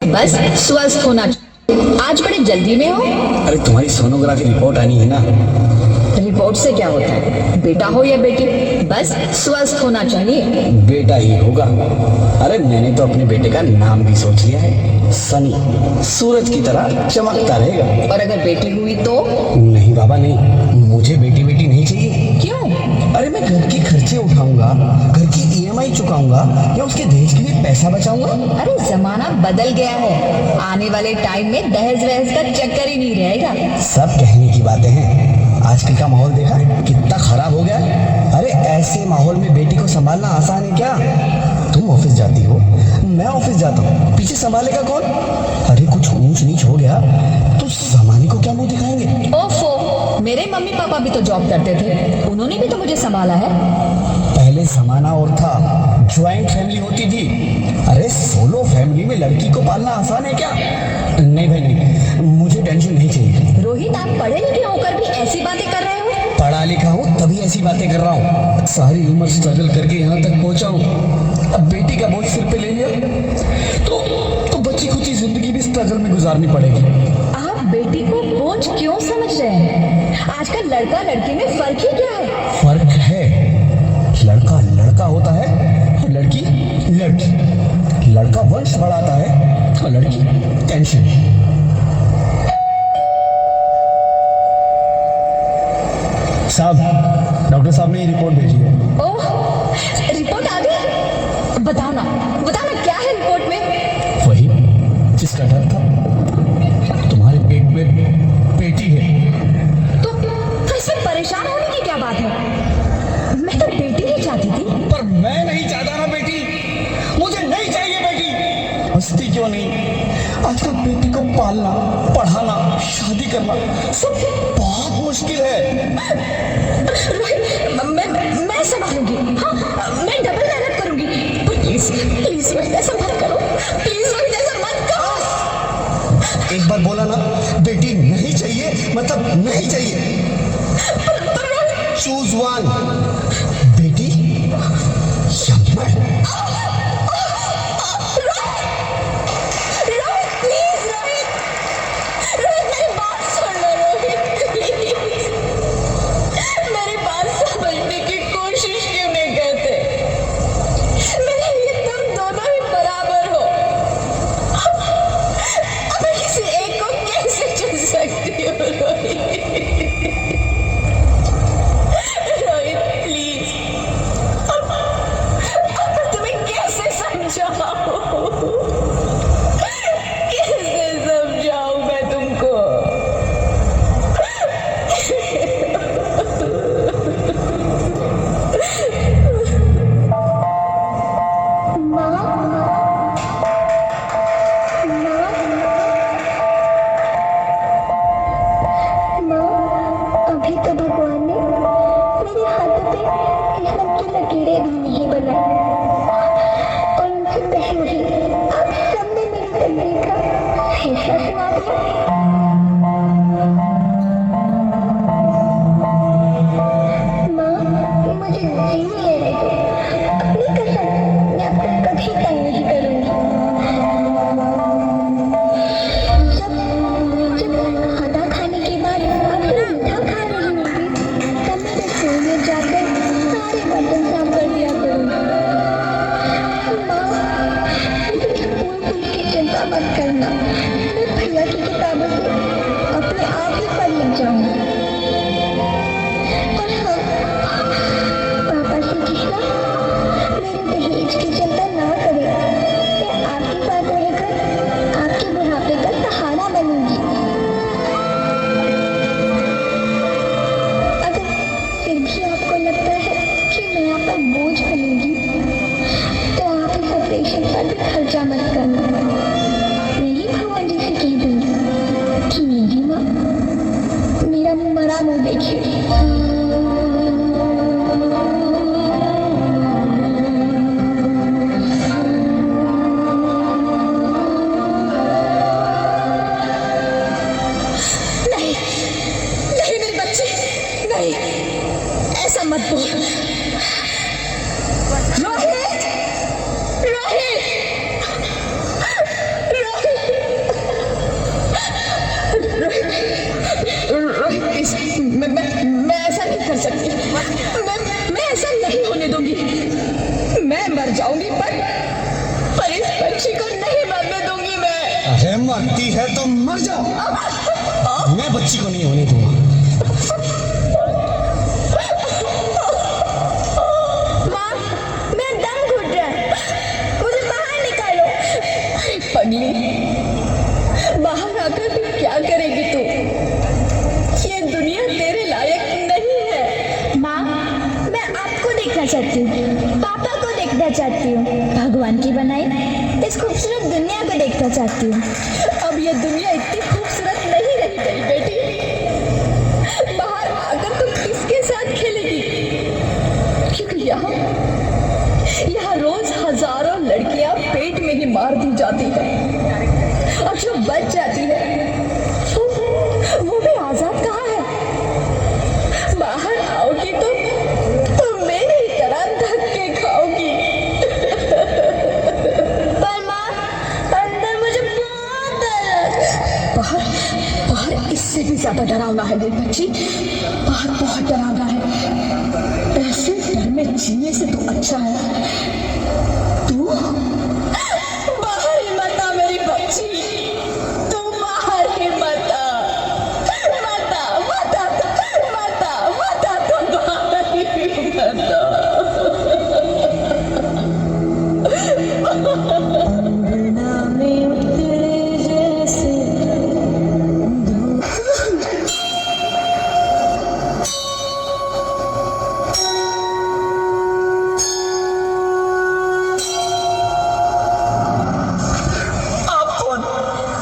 बस स्वस्थ होना चाहिए। आज बड़े जल्दी में हो। अरे तुम्हारी सोनोग्राफी रिपोर्ट आनी है ना। रिपोर्ट से क्या होता है, बेटा हो या बेटी, बस स्वस्थ होना चाहिए। बेटा ही होगा। अरे मैंने तो अपने बेटे का नाम भी सोच लिया है, सनी। सूरज की तरह चमकता रहेगा। और अगर बेटी हुई तो? नहीं बाबा नहीं, मुझे बेटी बेटी नहीं चाहिए। क्यों? अरे मैं घर के खर्चे उठाऊंगा, घर की ईएमआई चुकाऊंगा या उसके दहेज के लिए पैसा बचाऊंगा। अरे जमाना बदल गया है, आने वाले टाइम में दहेज वहेज का चक्कर ही नहीं रहेगा। सब कहने की बातें हैं, आजकल का माहौल देखा कितना खराब हो गया है। अरे ऐसे माहौल में बेटी को संभालना आसान है क्या? तुम ऑफिस जाती हो, मैं ऑफिस जाता हूँ, पीछे संभालेगा कौन? अरे कुछ ऊंच नीच हो गया तो जमाने को क्या मुंह दिखाएंगे? ओफो, मेरे मम्मी पापा भी तो जॉब करते थे, उन्होंने भी तो मुझे संभाला है। पहले जमाना और था, ज्वाइंट फैमिली होती थी। अरे सोलो फैमिली में लड़की को पालना आसान है क्या? नहीं भाई नहीं, मुझे टेंशन नहीं चाहिए। रोहित, आप पढ़े लिखे होकर भी ऐसी बातें कर रहे हो? पढ़ा लिखा हूँ तभी ऐसी बातें कर रहा हूँ। सारी उम्र स्ट्रगल करके यहाँ तक पहुँचा हूँ, अब बेटी का बोझ सिर पे ले लिया तो बच्ची खुची जिंदगी भी स्ट्रगल में गुजारनी पड़ेगी। आप बेटी को बोझ क्यों समझ रहे हैं? आजकल लड़का लड़की में फर्क ही क्या है? फर्क है, लड़का लड़का होता है, लड़की लड़की। लड़का वंश बढ़ाता है और लड़की टेंशन। साहब, डॉक्टर साहब ने ये रिपोर्ट भेजी है। ओह, रिपोर्ट आ गई? बताओ ना क्या है रिपोर्ट में? वही जिसका डर था, तुम्हारे पेट में बेटी है। तो इसमें परेशान होने की क्या बात है? मैं तो बेटी ही चाहती थी। पर मैं नहीं चाहता ना बेटी, मुझे नहीं चाहिए बेटी। हंसती क्यों नहीं? आजकल बेटी को पालना, पढ़ाना, शादी करना सब बहुत मुश्किल है। रोहित, मैं संभालूंगी। हाँ, मैं डबल मेहनत करूंगी। प्लीज प्लीज रोहित, ऐसा मत करो। प्लीज रोहित, ऐसा मत करो। एक बार बोला ना, बेटी नहीं चाहिए मतलब नहीं चाहिए। चूज वन, बेटी या मैं। मेरी मरती है तो मर जा, मैं बच्ची को नहीं होने दूंगा। माँ, मेरा दम घुट रहा है, मुझे बाहर निकालो। अरे पगली, बाहर आकर भी क्या करेगी तू? ये दुनिया तेरे लायक नहीं है। माँ, मैं आपको देखना चाहती हूँ, पापा को देखना चाहती हूँ, भगवान की बनाई इस खूबसूरत दुनिया को देखना चाहती हूँ। अब ये दुनिया इतनी खूबसूरत नहीं रही मेरी बेटी। बाहर आकर तुम किसके साथ खेलेगी? क्योंकि यहाँ रोज हजारों लड़कियां पेट में ही मार दी जाती है, और जो बच जाती है वो भी आजाद कहाँ है? बाहर आओगी तो तुम मेरी तरह धक्के खाओगी। पर माँ, अंदर मुझे बहुत डर लगता है। बाहर इससे भी ज्यादा डरावना है मेरी बच्ची। बाहर बहुत डरावना है। ऐसे डर में जीने से तो अच्छा है तू बाहर ही मत आ मेरी बच्ची। तू बाहर ही मत आ, मत आ, मत आ, मत आ, मत आ, तू बाहर ही मत आ। अंगना में उतरे जैसे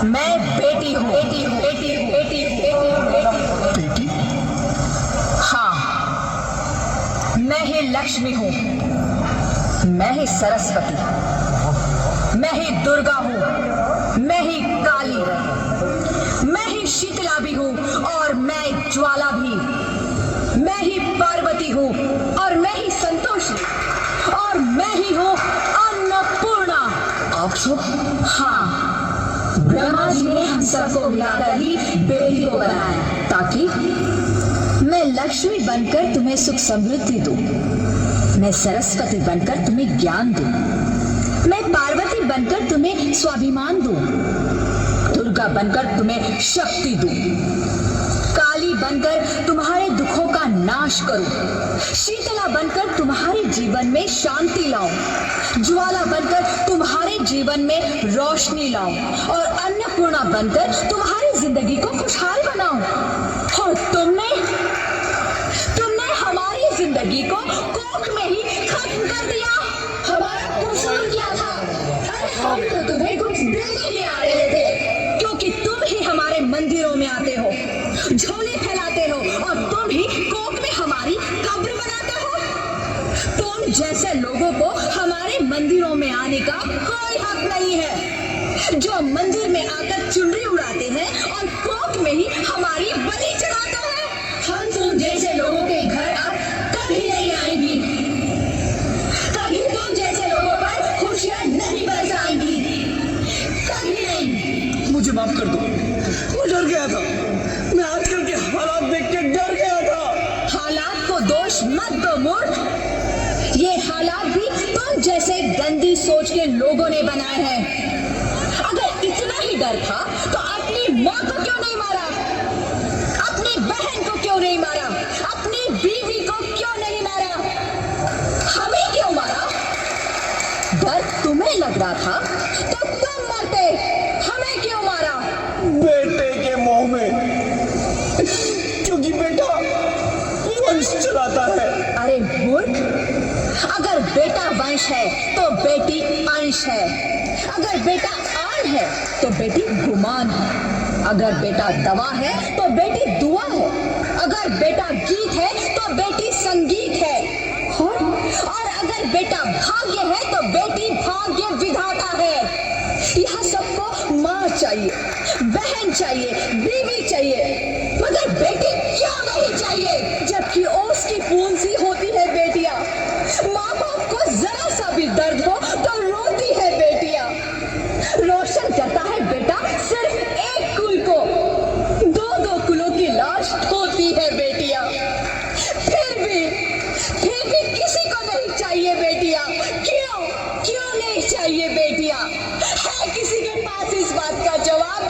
मैं बेटी हूँ, बेटी हूँ, बेटी हूँ, बेटी हूँ, बेटी हूँ, बेटी? हाँ, मैं ही लक्ष्मी हूँ, मैं ही सरस्वती, मैं ही दुर्गा हूँ, मैं ही काली, मैं ही शीतला भी हूँ, और मैं ज्वाला भी, मैं ही पार्वती हूँ, और मैं ही संतोषी, और मैं ही हूँ अन्नपूर्णा। आप सब? हाँ, ब्रह्मा जी ने हम सबको मिलाकर ही बेटी को बनाया, ताकि मैं लक्ष्मी बनकर तुम्हें सुख समृद्धि दूं, मैं सरस्वती बनकर तुम्हें ज्ञान दूं, मैं पार्वती बनकर तुम्हें स्वाभिमान दूं, दुर्गा बनकर तुम्हें शक्ति दूं, काली बनकर तुम्हारे दुखों का नाश करूं, शीतला बनकर तुम्हारे जीवन में शांति लाऊं, ज्वाला बनकर तुम्हारे जीवन में रोशनी लाऊं, और अन्नपूर्णा बनकर तुम्हारी जिंदगी को खुशहाल बनाऊं। और तुमने हमारी जिंदगी को कोख में ही खत्म कर दिया। हमारा कसूर क्या था? अरे हम तो तुम्हें कुछ देने ही आ रहे थे, क्योंकि तुम ही हमारे मंदिरों में आते हो, झोले फैलाते हो, और तुम ही कोख में हमारी कब्र बनाते हो। तुम जैसे लोगों को हमारे मंदिरों में आने का कोई हक नहीं है, जो मंदिर में आकर चुनरी उड़ाते हैं और कोख में ही हमारी बलि चढ़ाते हैं। हम तुम जैसे लोगों के घर अब कभी नहीं आएंगी, कभी तुम जैसे लोगों पर खुशियां नहीं बरसाएंगी, कभी नहीं। मुझे माफ कर दो, मैं डर गया था, मैं आजकल के हालात देख के डर गया था। हालात को दोष मत दो मूर्ख, ये हालात भी तुम जैसे गंदी सोच के लोगों ने बनाए हैं। अगर इतना ही डर था तो अपनी माँ को क्यों नहीं मारा, अपनी बहन को क्यों नहीं मारा, अपनी बीवी को क्यों नहीं मारा, हमें क्यों मारा? डर तुम्हें लग रहा था तो तुम मरते, हमें क्यों मारा? बेटे के मोह में, क्योंकि बेटा वंश चलाता है। अरे मूर्ख, अगर बेटा वंश है तो बेटी अंश है, अगर बेटा आन है तो बेटी गुमान है, अगर बेटा दवा है तो बेटी दुआ है, अगर बेटा गीत है तो बेटी संगीत है, और अगर बेटा भाग्य है तो बेटी भाग्य विधाता है। यहाँ सबको माँ चाहिए, बहन चाहिए, बीवी चाहिए, मगर बेटी क्यों नहीं चाहिए? जबकि ओस की फूल सी होती है बेटियां, माँ बाप को जरा सा भी दर्द हो तो रोती है बेटियां, रोशन करता है बेटा सिर्फ एक कुल को, दो दो कुलों की लाश ढोती है बेटियां। फिर भी किसी को नहीं चाहिए बेटियां। क्यों नहीं चाहिए बेटियां? है किसी के पास इस बात का जवाब?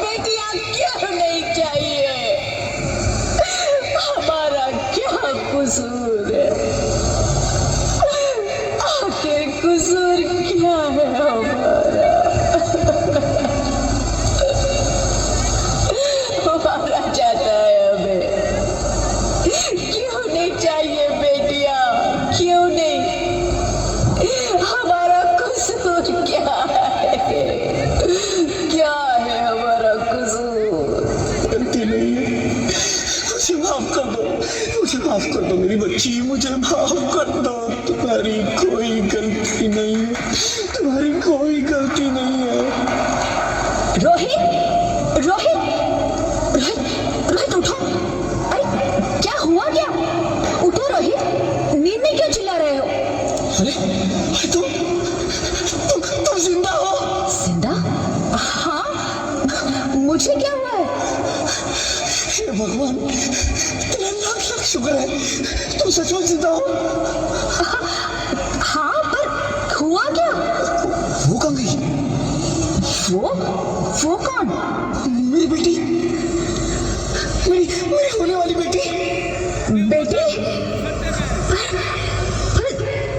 माफ कर दो मेरी बच्ची, मुझे माफ कर दो। तुम्हारी कोई गलती नहीं है, तुम्हारी कोई गलती नहीं है। रोहित रोहित रोहित रोहित उठो। अरे क्या हुआ क्या? उठो रोहित, नींद में क्यों चिल्ला रहे हो? अरे तुम जिंदा हो? जिंदा? हाँ, मुझे क्या हुआ है? हे भगवान, तेरा लाख लाख शुक्र है, तुम सचमुच जिंदा हो। हाँ, पर हुआ क्या? वो कहाँ गई? वो कौन? मेरी बेटी, मेरी होने वाली बेटी। बेटी? पर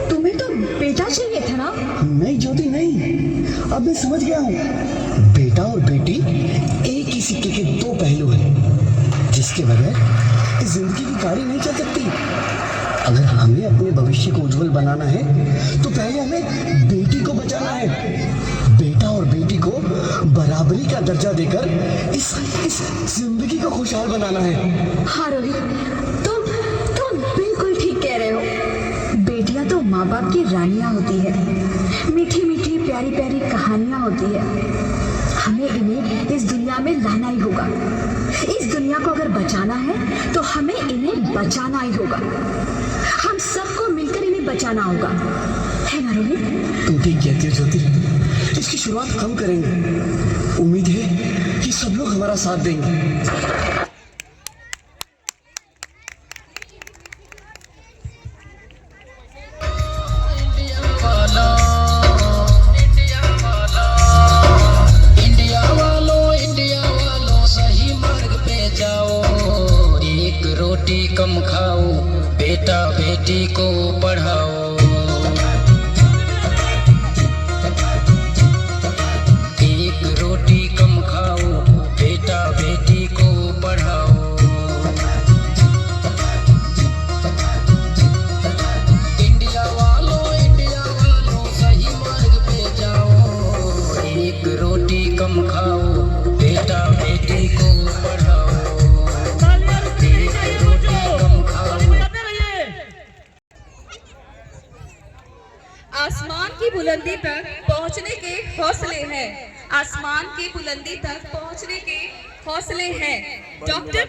तुम्हें तो बेटा चाहिए था ना? नहीं ज्योति नहीं, अब मैं समझ गया हूँ। बेटा और बेटी एक ही सिक्के के दो पहलू हैं, जिसके बगैर इस जिंदगी की गाड़ी नहीं चल सकती। अगर हमें अपने भविष्य को उज्जवल बनाना है तो पहले हमें बेटी को बचाना है। बेटा और बेटी को बराबरी का दर्जा देकर इस जिंदगी को खुशहाल बनाना है। हाँ रोहित, तुम बिल्कुल ठीक कह रहे हो। बेटियां तो माँ बाप की रानियां होती है, मीठी मीठी प्यारी प्यारी कहानियां होती है। हमें इन्हें इस दुनिया में लाना ही होगा। इस दुनिया को अगर बचाना है तो हमें इन्हें बचाना ही होगा। हम सबको मिलकर इन्हें बचाना होगा, है ना रोहित? तुम ठीक कहती हो ज्योति, इसकी शुरुआत हम करेंगे। उम्मीद है कि सब लोग हमारा साथ देंगे। रोटी कम खाओ, बेटा बेटी को पढ़ाओ। एक रोटी कम खाओ, बेटा बेटी को पढ़ाओ। इंडिया वालों सही मार्ग पे जाओ। एक रोटी कम खाओ, बेटा बेटी को पढ़ाओ। आसमान की बुलंदी तक पहुंचने के हौसले हैं। आसमान की बुलंदी तक पहुंचने के हौसले हैं। डॉक्टर